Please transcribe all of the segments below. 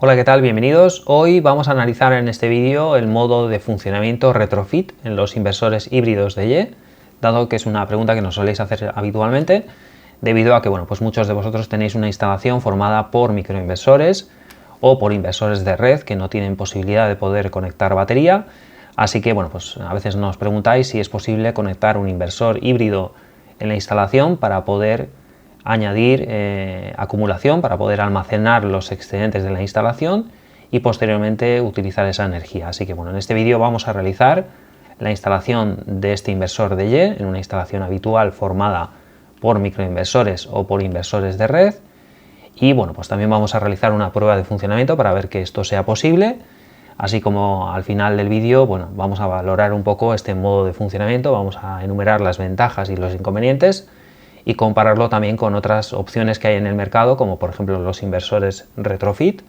Hola, ¿qué tal? Bienvenidos. Hoy vamos a analizar en este vídeo el modo de funcionamiento retrofit en los inversores híbridos de Y, dado que es una pregunta que nos soléis hacer habitualmente, debido a que pues muchos de vosotros tenéis una instalación formada por microinversores o por inversores de red que no tienen posibilidad de poder conectar batería. Así que pues a veces nos preguntáis si es posible conectar un inversor híbrido en la instalación para poder añadir acumulación, para poder almacenar los excedentes de la instalación y posteriormente utilizar esa energía. Así que en este vídeo vamos a realizar la instalación de este inversor de Y en una instalación habitual formada por microinversores o por inversores de red. Y pues también vamos a realizar una prueba de funcionamiento para ver que esto sea posible, así como al final del vídeo vamos a valorar un poco este modo de funcionamiento, vamos a enumerar las ventajas y los inconvenientes y compararlo también con otras opciones que hay en el mercado, como por ejemplo los inversores retrofit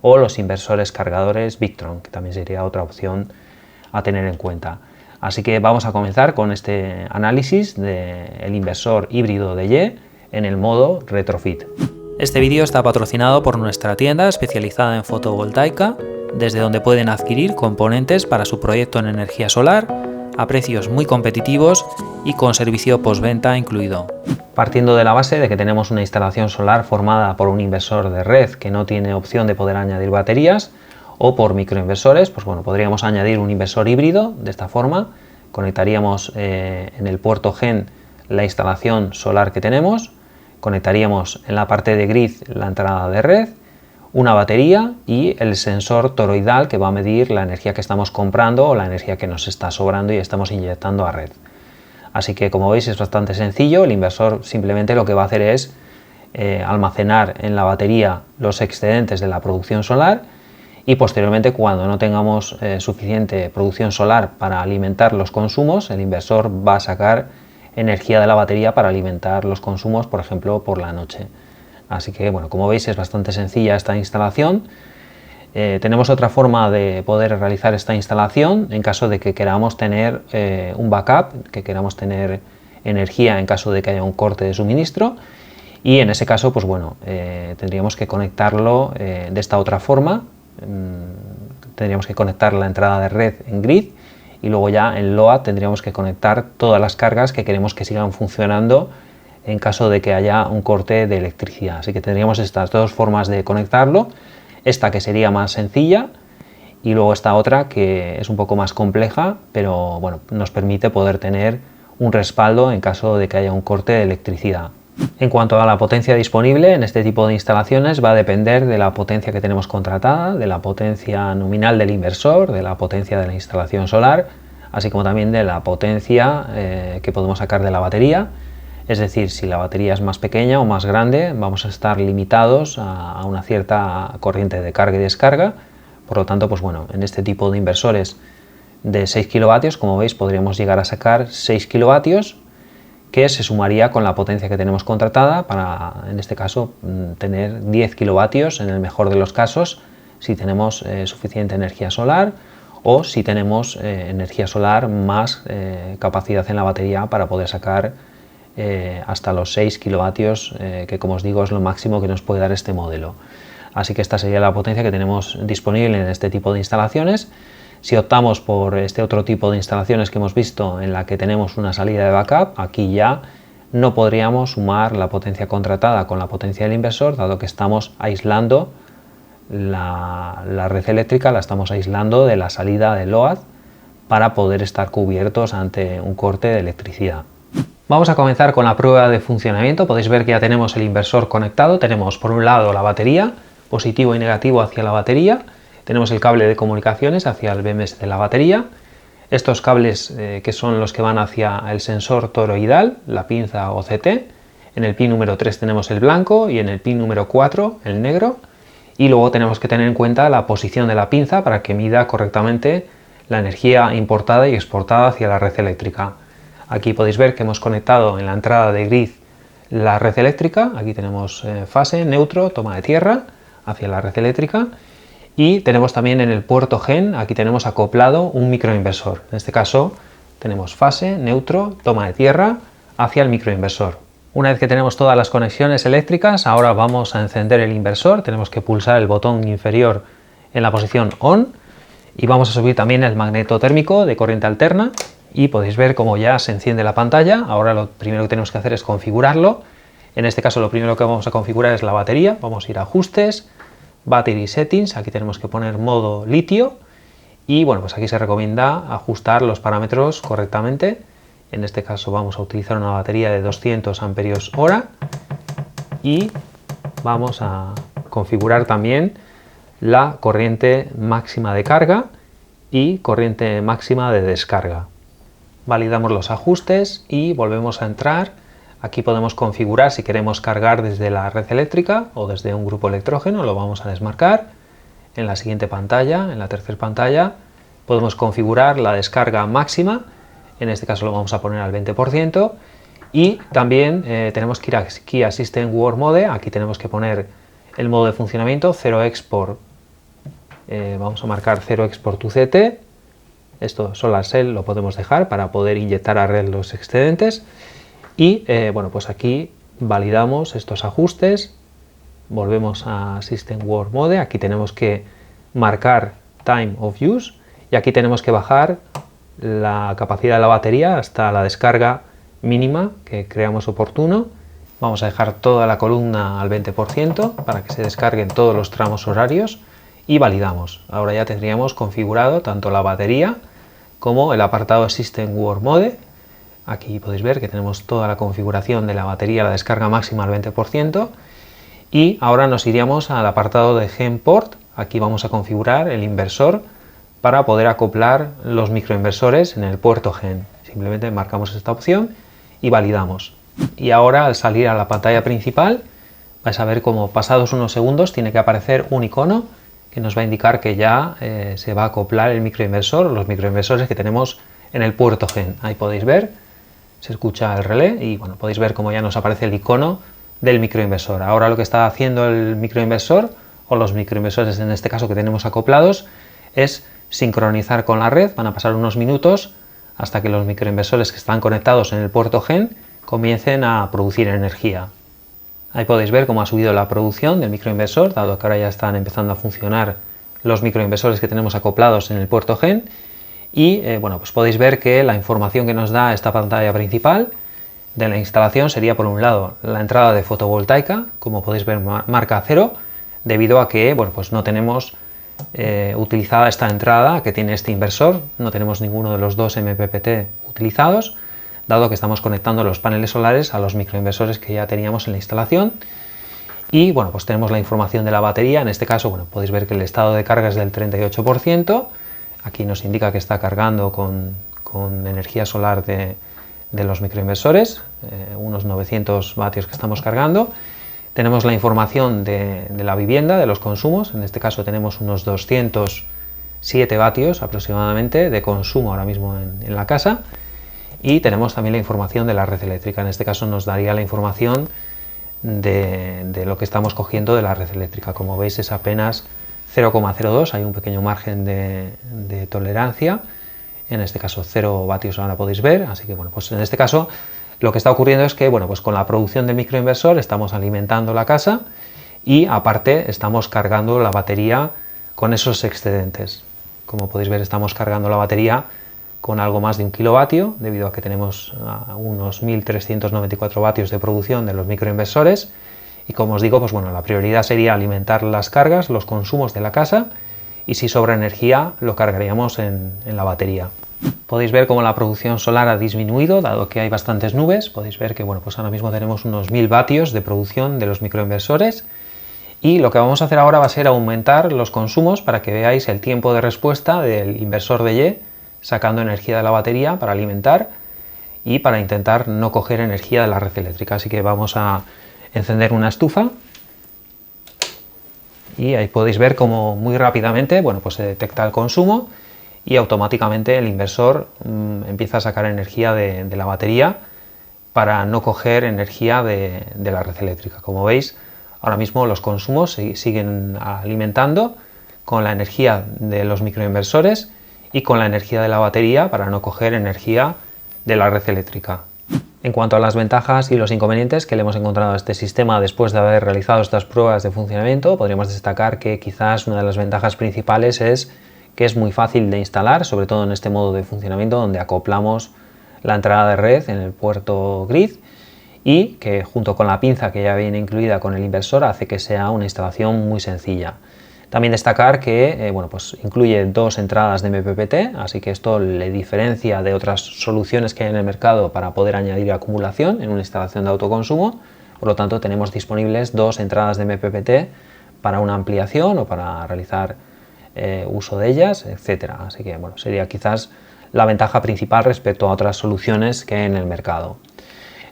o los inversores cargadores Victron, que también sería otra opción a tener en cuenta. Así que vamos a comenzar con este análisis del inversor híbrido de Y en el modo retrofit. Este vídeo está patrocinado por nuestra tienda especializada en fotovoltaica, desde donde pueden adquirir componentes para su proyecto en energía solar a precios muy competitivos y con servicio postventa incluido. Partiendo de la base de que tenemos una instalación solar formada por un inversor de red que no tiene opción de poder añadir baterías, o por microinversores, podríamos añadir un inversor híbrido. De esta forma conectaríamos en el puerto GEN la instalación solar que tenemos, conectaríamos en la parte de grid la entrada de red, una batería y el sensor toroidal que va a medir la energía que estamos comprando o la energía que nos está sobrando y estamos inyectando a red. Así que, como veis, es bastante sencillo. El inversor simplemente lo que va a hacer es almacenar en la batería los excedentes de la producción solar y posteriormente, cuando no tengamos suficiente producción solar para alimentar los consumos, el inversor va a sacar energía de la batería para alimentar los consumos, por ejemplo, por la noche. Así que, como veis, es bastante sencilla esta instalación. Tenemos otra forma de poder realizar esta instalación en caso de que queramos tener un backup, que queramos tener energía en caso de que haya un corte de suministro, y en ese caso tendríamos que conectarlo de esta otra forma. Tendríamos que conectar la entrada de red en grid y luego ya en load tendríamos que conectar todas las cargas que queremos que sigan funcionando en caso de que haya un corte de electricidad. Así que tendríamos estas dos formas de conectarlo. Esta que sería más sencilla y luego esta otra que es un poco más compleja, pero nos permite poder tener un respaldo en caso de que haya un corte de electricidad. En cuanto a la potencia disponible en este tipo de instalaciones, va a depender de la potencia que tenemos contratada, de la potencia nominal del inversor, de la potencia de la instalación solar, así como también de la potencia que podemos sacar de la batería. Es decir, si la batería es más pequeña o más grande, vamos a estar limitados a una cierta corriente de carga y descarga. Por lo tanto, en este tipo de inversores de 6 kilovatios, como veis, podríamos llegar a sacar 6 kilovatios, que se sumaría con la potencia que tenemos contratada para, en este caso, tener 10 kilovatios en el mejor de los casos, si tenemos suficiente energía solar o si tenemos energía solar más capacidad en la batería para poder sacar hasta los 6 kilovatios, que como os digo es lo máximo que nos puede dar este modelo. Así que esta sería la potencia que tenemos disponible en este tipo de instalaciones. Si optamos por este otro tipo de instalaciones que hemos visto en la que tenemos una salida de backup, aquí ya no podríamos sumar la potencia contratada con la potencia del inversor, dado que estamos aislando la red eléctrica, la estamos aislando de la salida de load para poder estar cubiertos ante un corte de electricidad. Vamos a comenzar con la prueba de funcionamiento. Podéis ver que ya tenemos el inversor conectado. Tenemos por un lado la batería, positivo y negativo hacia la batería. Tenemos el cable de comunicaciones hacia el BMS de la batería. Estos cables que son los que van hacia el sensor toroidal, la pinza OCT. En el pin número 3 tenemos el blanco y en el pin número 4 el negro. Y luego tenemos que tener en cuenta la posición de la pinza para que mida correctamente la energía importada y exportada hacia la red eléctrica. Aquí podéis ver que hemos conectado en la entrada de grid la red eléctrica. Aquí tenemos fase, neutro, toma de tierra hacia la red eléctrica. Y tenemos también en el puerto GEN, aquí tenemos acoplado un microinversor. En este caso tenemos fase, neutro, toma de tierra hacia el microinversor. Una vez que tenemos todas las conexiones eléctricas, ahora vamos a encender el inversor. Tenemos que pulsar el botón inferior en la posición ON y vamos a subir también el magneto térmico de corriente alterna y podéis ver cómo ya se enciende la pantalla. Ahora lo primero que tenemos que hacer es configurarlo. En este caso lo primero que vamos a configurar es la batería. Vamos a ir a ajustes, battery settings, aquí tenemos que poner modo litio y bueno, pues aquí se recomienda ajustar los parámetros correctamente. En este caso vamos a utilizar una batería de 200 amperios hora y vamos a configurar también la corriente máxima de carga y corriente máxima de descarga. Validamos los ajustes y volvemos a entrar. Aquí podemos configurar si queremos cargar desde la red eléctrica o desde un grupo electrógeno, lo vamos a desmarcar. En la siguiente pantalla, en la tercera pantalla, podemos configurar la descarga máxima, en este caso lo vamos a poner al 20%, y también tenemos que ir a Key Assistant Work Mode, aquí tenemos que poner el modo de funcionamiento, 0 export, vamos a marcar 0 export to CT, esto Solar Cell lo podemos dejar para poder inyectar a red los excedentes. Y bueno, pues aquí validamos estos ajustes, volvemos a System Work Mode, aquí tenemos que marcar Time of Use y aquí tenemos que bajar la capacidad de la batería hasta la descarga mínima que creamos oportuno. Vamos a dejar toda la columna al 20% para que se descarguen todos los tramos horarios y validamos. Ahora ya tendríamos configurado tanto la batería como el apartado System Work Mode. Aquí podéis ver que tenemos toda la configuración de la batería, la descarga máxima al 20%. Y ahora nos iríamos al apartado de Gen Port. Aquí vamos a configurar el inversor para poder acoplar los microinversores en el puerto Gen. Simplemente marcamos esta opción y validamos. Y ahora al salir a la pantalla principal vais a ver cómo pasados unos segundos tiene que aparecer un icono que nos va a indicar que ya se va a acoplar el microinversor, los microinversores que tenemos en el puerto Gen. Ahí podéis ver, se escucha el relé y bueno, podéis ver cómo ya nos aparece el icono del microinversor. Ahora lo que está haciendo el microinversor o los microinversores en este caso que tenemos acoplados es sincronizar con la red. Van a pasar unos minutos hasta que los microinversores que están conectados en el puerto Gen comiencen a producir energía. Ahí podéis ver cómo ha subido la producción del microinversor, dado que ahora ya están empezando a funcionar los microinversores que tenemos acoplados en el puerto Gen. Y bueno, pues podéis ver que la información que nos da esta pantalla principal de la instalación sería, por un lado, la entrada de fotovoltaica, como podéis ver marca 0, debido a que bueno, pues no tenemos utilizada esta entrada que tiene este inversor, no tenemos ninguno de los dos MPPT utilizados, dado que estamos conectando los paneles solares a los microinversores que ya teníamos en la instalación. Y bueno, pues tenemos la información de la batería. En este caso, bueno, podéis ver que el estado de carga es del 38%. Aquí nos indica que está cargando con energía solar de los microinversores, unos 900 vatios que estamos cargando. Tenemos la información de la vivienda, de los consumos. En este caso tenemos unos 207 vatios aproximadamente de consumo ahora mismo en la casa. Y tenemos también la información de la red eléctrica. En este caso nos daría la información de lo que estamos cogiendo de la red eléctrica. Como veis es apenas 0,02, hay un pequeño margen de tolerancia. En este caso 0 vatios ahora podéis ver. Así que bueno, pues en este caso lo que está ocurriendo es que bueno, pues con la producción del microinversor estamos alimentando la casa y aparte estamos cargando la batería con esos excedentes. Como podéis ver estamos cargando la batería con algo más de 1 kilovatio, debido a que tenemos unos 1.394 vatios de producción de los microinversores. Y como os digo, pues bueno, la prioridad sería alimentar las cargas, los consumos de la casa, y si sobra energía lo cargaríamos en la batería. Podéis ver cómo la producción solar ha disminuido, dado que hay bastantes nubes. Podéis ver que bueno, pues ahora mismo tenemos unos 1000 vatios de producción de los microinversores. Y lo que vamos a hacer ahora va a ser aumentar los consumos para que veáis el tiempo de respuesta del inversor de Y, sacando energía de la batería para alimentar y para intentar no coger energía de la red eléctrica. Así que vamos a encender una estufa y ahí podéis ver cómo muy rápidamente bueno, pues se detecta el consumo y automáticamente el inversor empieza a sacar energía de la batería para no coger energía de la red eléctrica. Como veis, ahora mismo los consumos siguen alimentando con la energía de los microinversores y con la energía de la batería para no coger energía de la red eléctrica. En cuanto a las ventajas y los inconvenientes que le hemos encontrado a este sistema después de haber realizado estas pruebas de funcionamiento, podríamos destacar que quizás una de las ventajas principales es que es muy fácil de instalar, sobre todo en este modo de funcionamiento donde acoplamos la entrada de red en el puerto grid y que junto con la pinza que ya viene incluida con el inversor hace que sea una instalación muy sencilla. También destacar que pues incluye 2 entradas de MPPT, así que esto le diferencia de otras soluciones que hay en el mercado para poder añadir acumulación en una instalación de autoconsumo. Por lo tanto, tenemos disponibles 2 entradas de MPPT para una ampliación o para realizar uso de ellas, etcétera. Así que sería quizás la ventaja principal respecto a otras soluciones que hay en el mercado.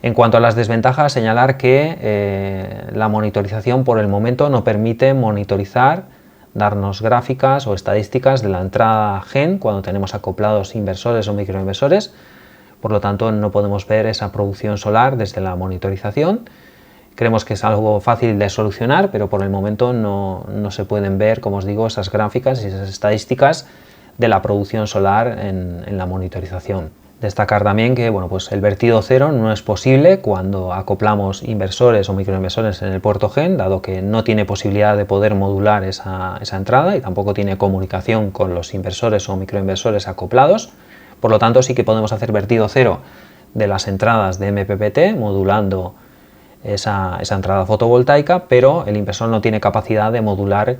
En cuanto a las desventajas, señalar que la monitorización por el momento no permite monitorizar, darnos gráficas o estadísticas de la entrada gen cuando tenemos acoplados inversores o microinversores. Por lo tanto, no podemos ver esa producción solar desde la monitorización. Creemos que es algo fácil de solucionar, pero por el momento no se pueden ver, como os digo, esas gráficas y esas estadísticas de la producción solar en la monitorización. Destacar también que pues el vertido cero no es posible cuando acoplamos inversores o microinversores en el puerto gen, dado que no tiene posibilidad de poder modular esa entrada y tampoco tiene comunicación con los inversores o microinversores acoplados. Por lo tanto, sí que podemos hacer vertido cero de las entradas de MPPT modulando esa entrada fotovoltaica, pero el inversor no tiene capacidad de modular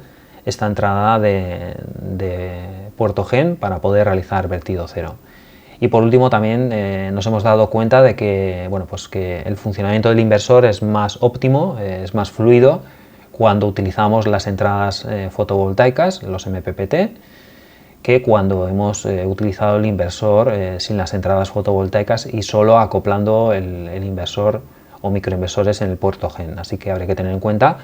esta entrada de puerto gen para poder realizar vertido cero. Y por último también nos hemos dado cuenta de que, que el funcionamiento del inversor es más óptimo, es más fluido cuando utilizamos las entradas fotovoltaicas, los MPPT, que cuando hemos utilizado el inversor sin las entradas fotovoltaicas y solo acoplando el inversor o microinversores en el puerto gen. Así que habría que tener en cuenta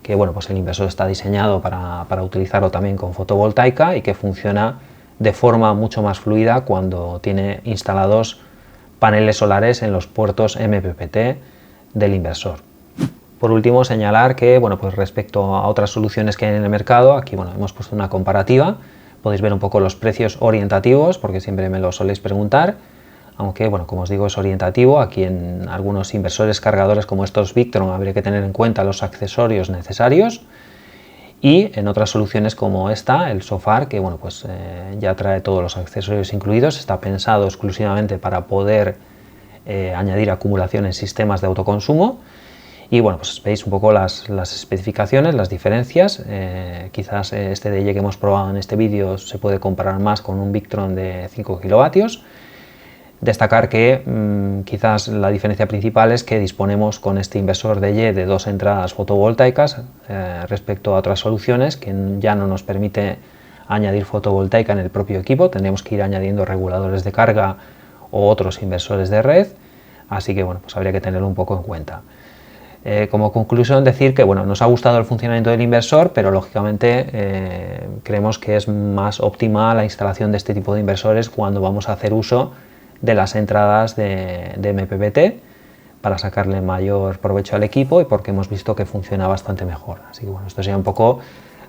que el inversor está diseñado para utilizarlo también con fotovoltaica y que funciona de forma mucho más fluida cuando tiene instalados paneles solares en los puertos MPPT del inversor. Por último, señalar que respecto a otras soluciones que hay en el mercado, aquí hemos puesto una comparativa, podéis ver un poco los precios orientativos, porque siempre me lo soléis preguntar, aunque como os digo es orientativo. Aquí en algunos inversores cargadores como estos Victron habría que tener en cuenta los accesorios necesarios, y en otras soluciones como esta, el Sofar, que ya trae todos los accesorios incluidos, está pensado exclusivamente para poder añadir acumulación en sistemas de autoconsumo. Y veis un poco las especificaciones, las diferencias. Quizás este DY que hemos probado en este vídeo se puede comparar más con un Victron de 5 kilovatios. Destacar que quizás la diferencia principal es que disponemos con este inversor DY de 2 entradas fotovoltaicas respecto a otras soluciones que ya no nos permite añadir fotovoltaica en el propio equipo. Tendríamos que ir añadiendo reguladores de carga o otros inversores de red, así que habría que tenerlo un poco en cuenta. Como conclusión, decir que nos ha gustado el funcionamiento del inversor, pero lógicamente creemos que es más óptima la instalación de este tipo de inversores cuando vamos a hacer uso de las entradas de MPPT para sacarle mayor provecho al equipo y porque hemos visto que funciona bastante mejor. Así que esto sería un poco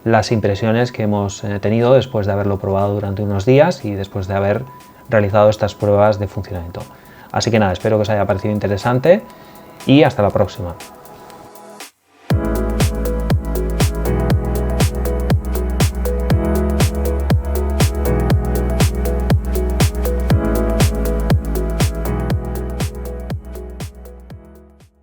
las impresiones que hemos tenido después de haberlo probado durante unos días y después de haber realizado estas pruebas de funcionamiento. Así que nada, espero que os haya parecido interesante y hasta la próxima.